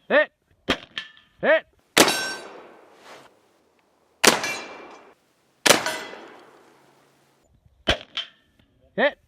Hit! Hit! Hit!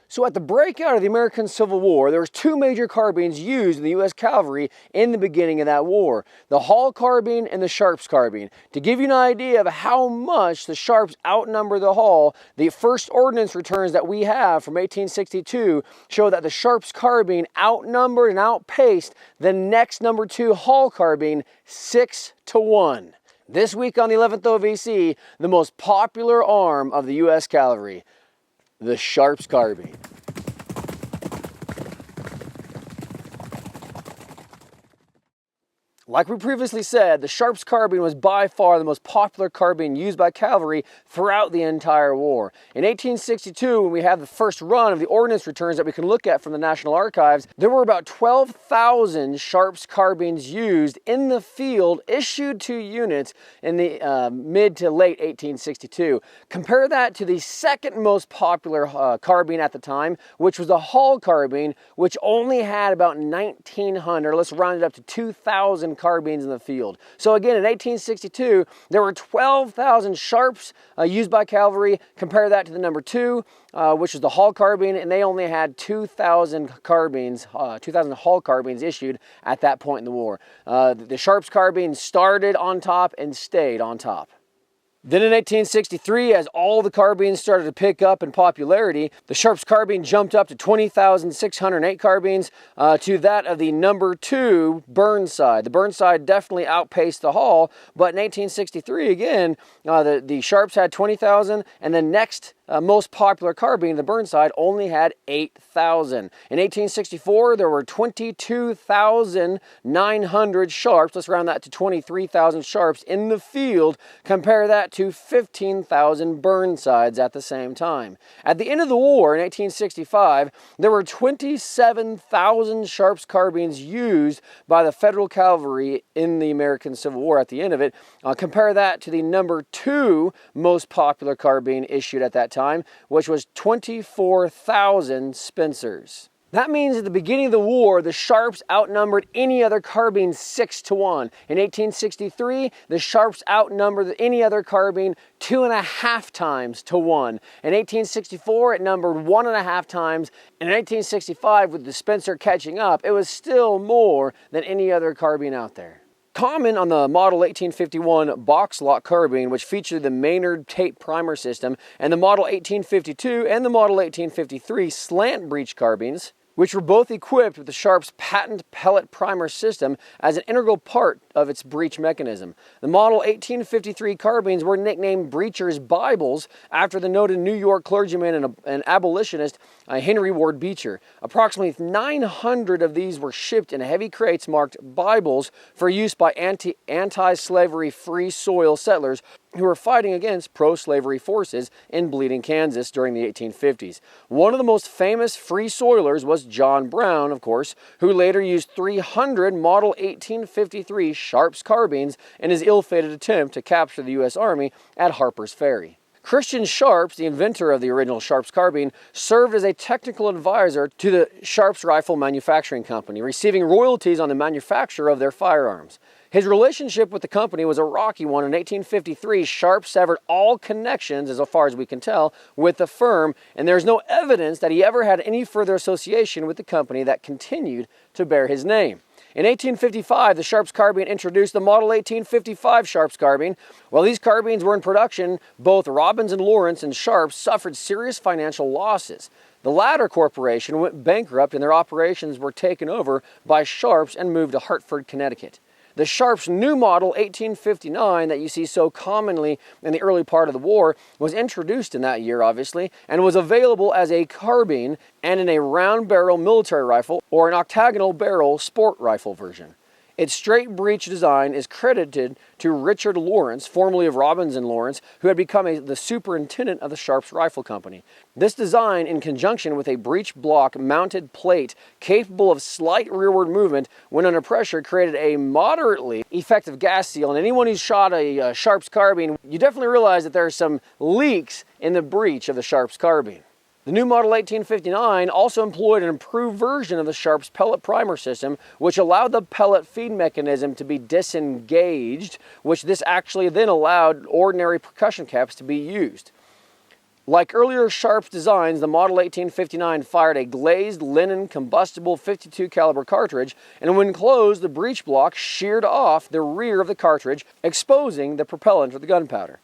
So at the breakout of the American Civil War, there was two major carbines used in the U.S. Cavalry in the beginning of that war. The Hall carbine and the Sharps carbine. To give you an idea of how much the Sharps outnumber the Hall, the first ordnance returns that we have from 1862 show that the Sharps carbine outnumbered and outpaced the next number 2 Hall carbine 6-1. This week on the 11th OVC, the most popular arm of the U.S. Cavalry, the Sharps Carbine. Like we previously said, the Sharps Carbine was by far the most popular carbine used by cavalry throughout the entire war. In 1862, when we have the first run of the ordnance returns that we can look at from the National Archives, there were about 12,000 Sharps Carbines used in the field, issued to units in the mid to late 1862. Compare that to the second most popular carbine at the time, which was the Hall carbine, which only had about 1,900, let's round it up to 2,000 carbines in the field. So again, in 1862, there were 12,000 Sharps used by cavalry. Compare that to the number 2, which is the Hall carbine, and they only had 2,000 carbines, 2,000 Hall carbines issued at that point in the war. The Sharps carbine started on top and stayed on top. Then in 1863, as all the carbines started to pick up in popularity, the Sharps carbine jumped up to 20,608 carbines to that of the number 2 Burnside. The Burnside definitely outpaced the Hall, but in 1863 again, the Sharps had 20,000, and the next most popular carbine, the Burnside, only had 8,000. In 1864, there were 22,900 Sharps, let's round that to 23,000 Sharps in the field. Compare that to 15,000 Burnsides at the same time. At the end of the war in 1865, there were 27,000 Sharps carbines used by the Federal Cavalry in the American Civil War at the end of it. Compare that to the number 2 most popular carbine issued at that time, which was 24,000 Spencers. That means at the beginning of the war, the Sharps outnumbered any other carbine 6-1. In 1863, the Sharps outnumbered any other carbine 2.5 times to 1. In 1864, it numbered 1.5 times. And in 1865, with the Spencer catching up, it was still more than any other carbine out there. Common on the Model 1851 box lock carbine, which featured the Maynard tape primer system, and the Model 1852 and the Model 1853 slant breech carbines, which were both equipped with the Sharps patent pellet primer system as an integral part of its breech mechanism. The Model 1853 carbines were nicknamed Breacher's Bibles after the noted New York clergyman and abolitionist Henry Ward Beecher. Approximately 900 of these were shipped in heavy crates marked Bibles for use by anti-slavery free soil settlers who were fighting against pro-slavery forces in Bleeding, Kansas during the 1850s. One of the most famous free soilers was John Brown, of course, who later used 300 Model 1853 Sharps carbines in his ill-fated attempt to capture the U.S. Army at Harper's Ferry. Christian Sharps, the inventor of the original Sharps carbine, served as a technical advisor to the Sharps Rifle Manufacturing Company, receiving royalties on the manufacture of their firearms. His relationship with the company was a rocky one. In 1853, Sharps severed all connections, as far as we can tell, with the firm, and there's no evidence that he ever had any further association with the company that continued to bear his name. In 1855, the Sharps carbine introduced the Model 1855 Sharps carbine. While these carbines were in production, both Robbins and Lawrence and Sharps suffered serious financial losses. The latter corporation went bankrupt and their operations were taken over by Sharps and moved to Hartford, Connecticut. The Sharps new model 1859 that you see so commonly in the early part of the war was introduced in that year, obviously, and was available as a carbine and in a round barrel military rifle or an octagonal barrel sport rifle version. Its straight breech design is credited to Richard Lawrence, formerly of Robbins and Lawrence, who had become the superintendent of the Sharps Rifle Company. This design, in conjunction with a breech block mounted plate capable of slight rearward movement when under pressure, created a moderately effective gas seal. And anyone who's shot a Sharps carbine, you definitely realize that there are some leaks in the breech of the Sharps carbine. The new model 1859 also employed an improved version of the Sharps pellet primer system, which allowed the pellet feed mechanism to be disengaged, which this actually then allowed ordinary percussion caps to be used. Like earlier Sharps designs, the model 1859 fired a glazed linen combustible .52 caliber cartridge, and when closed, the breech block sheared off the rear of the cartridge, exposing the propellant for the gunpowder.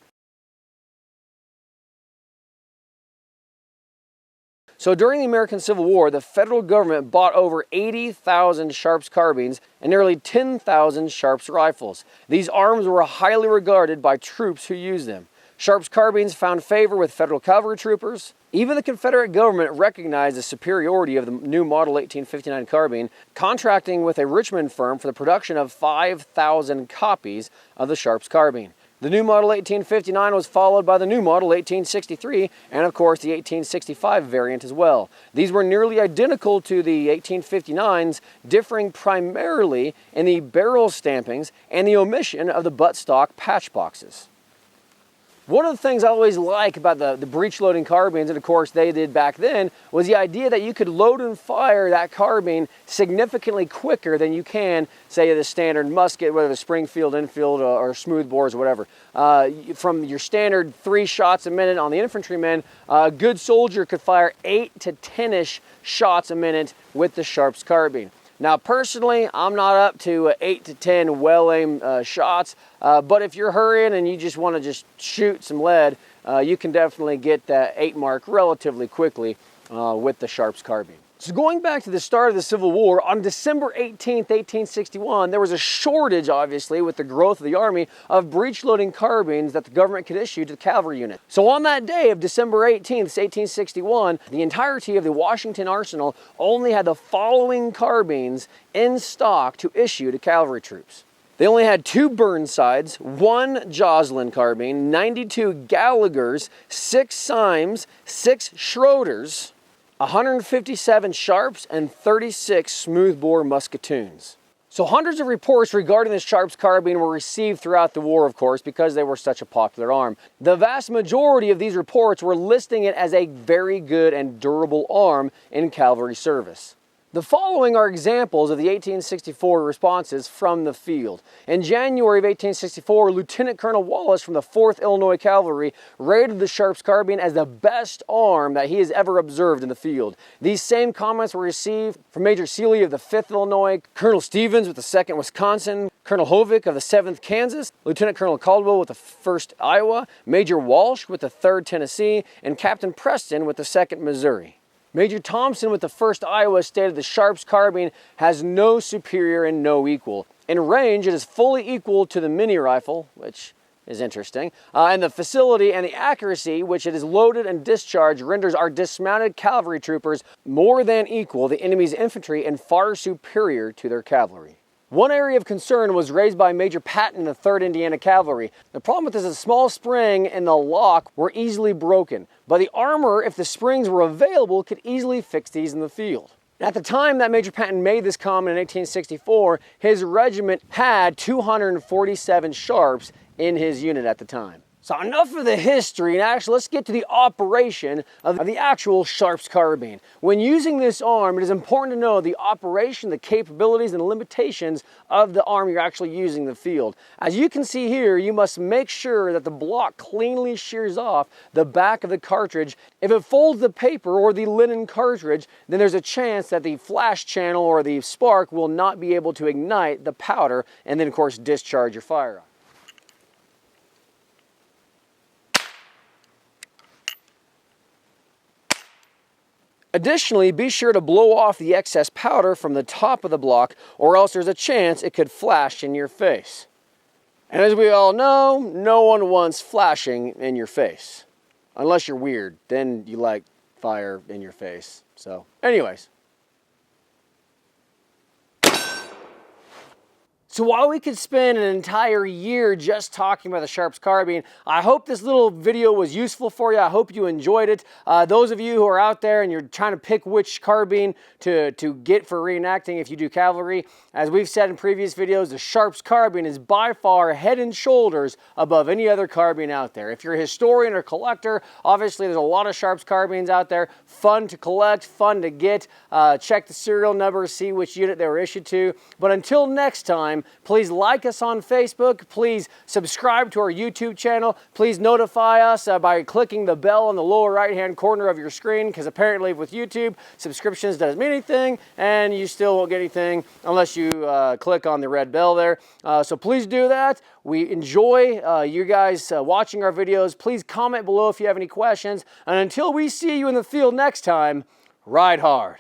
So during the American Civil War, the federal government bought over 80,000 Sharps carbines and nearly 10,000 Sharps rifles. These arms were highly regarded by troops who used them. Sharps carbines found favor with federal cavalry troopers. Even the Confederate government recognized the superiority of the new model 1859 carbine, contracting with a Richmond firm for the production of 5,000 copies of the Sharps carbine. The new model 1859 was followed by the new model 1863 and of course the 1865 variant as well. These were nearly identical to the 1859s, differing primarily in the barrel stampings and the omission of the buttstock patch boxes. One of the things I always like about the breech loading carbines, and of course they did back then, was the idea that you could load and fire that carbine significantly quicker than you can, say, the standard musket, whether it's Springfield, Enfield, or smoothbores or whatever. From your standard 3 shots a minute on the infantryman, a good soldier could fire 8 to 10-ish shots a minute with the Sharps carbine. Now personally, I'm not up to 8 to 10 well-aimed shots, but if you're hurrying and you just want to just shoot some lead, you can definitely get that 8 mark relatively quickly with the Sharps carbine. So going back to the start of the Civil War, on December 18th, 1861, there was a shortage, obviously, with the growth of the Army, of breech-loading carbines that the government could issue to the cavalry unit. So on that day of December 18th, 1861, the entirety of the Washington arsenal only had the following carbines in stock to issue to cavalry troops. They only had 2 Burnsides, 1 Joslin carbine, 92 Gallaghers, 6 Symes, 6 Schroeders, 157 Sharps, and 36 smoothbore musketoons. So hundreds of reports regarding the Sharps carbine were received throughout the war, of course, because they were such a popular arm. The vast majority of these reports were listing it as a very good and durable arm in cavalry service. The following are examples of the 1864 responses from the field. In January of 1864, Lieutenant Colonel Wallace from the 4th Illinois Cavalry rated the Sharps carbine as the best arm that he has ever observed in the field. These same comments were received from Major Seeley of the 5th Illinois, Colonel Stevens with the 2nd Wisconsin, Colonel Hovick of the 7th Kansas, Lieutenant Colonel Caldwell with the 1st Iowa, Major Walsh with the 3rd Tennessee, and Captain Preston with the 2nd Missouri. Major Thompson with the 1st Iowa stated the Sharps carbine has no superior and no equal. In range, it is fully equal to the mini rifle, which is interesting, and the facility and the accuracy which it is loaded and discharged renders our dismounted cavalry troopers more than equal the enemy's infantry and far superior to their cavalry. One area of concern was raised by Major Patton of the 3rd Indiana Cavalry. The problem with this is a small spring and the lock were easily broken, but the armor, if the springs were available, could easily fix these in the field. At the time that Major Patton made this comment in 1864, his regiment had 247 Sharps in his unit at the time. So enough of the history, and actually let's get to the operation of the actual Sharps carbine. When using this arm, it is important to know the operation, the capabilities, and the limitations of the arm you're actually using in the field. As you can see here, you must make sure that the block cleanly shears off the back of the cartridge. If it folds the paper or the linen cartridge, then there's a chance that the flash channel or the spark will not be able to ignite the powder and then of course discharge your firearm. Additionally, be sure to blow off the excess powder from the top of the block, or else there's a chance it could flash in your face. And as we all know, no one wants flashing in your face. Unless you're weird, then you like fire in your face. So, anyways. So while we could spend an entire year just talking about the Sharps Carbine, I hope this little video was useful for you. I hope you enjoyed it. Those of you who are out there and you're trying to pick which carbine to get for reenacting if you do cavalry, as we've said in previous videos, the Sharps Carbine is by far head and shoulders above any other carbine out there. If you're a historian or collector, obviously there's a lot of Sharps Carbines out there. Fun to collect, fun to get. Check the serial number, see which unit they were issued to. But until next time, please like us on Facebook. Please subscribe to our YouTube channel. Please notify us by clicking the bell on the lower right-hand corner of your screen, because apparently with YouTube, subscriptions doesn't mean anything, and you still won't get anything unless you click on the red bell there. So please do that. We enjoy you guys watching our videos. Please comment below if you have any questions. And until we see you in the field next time, ride hard.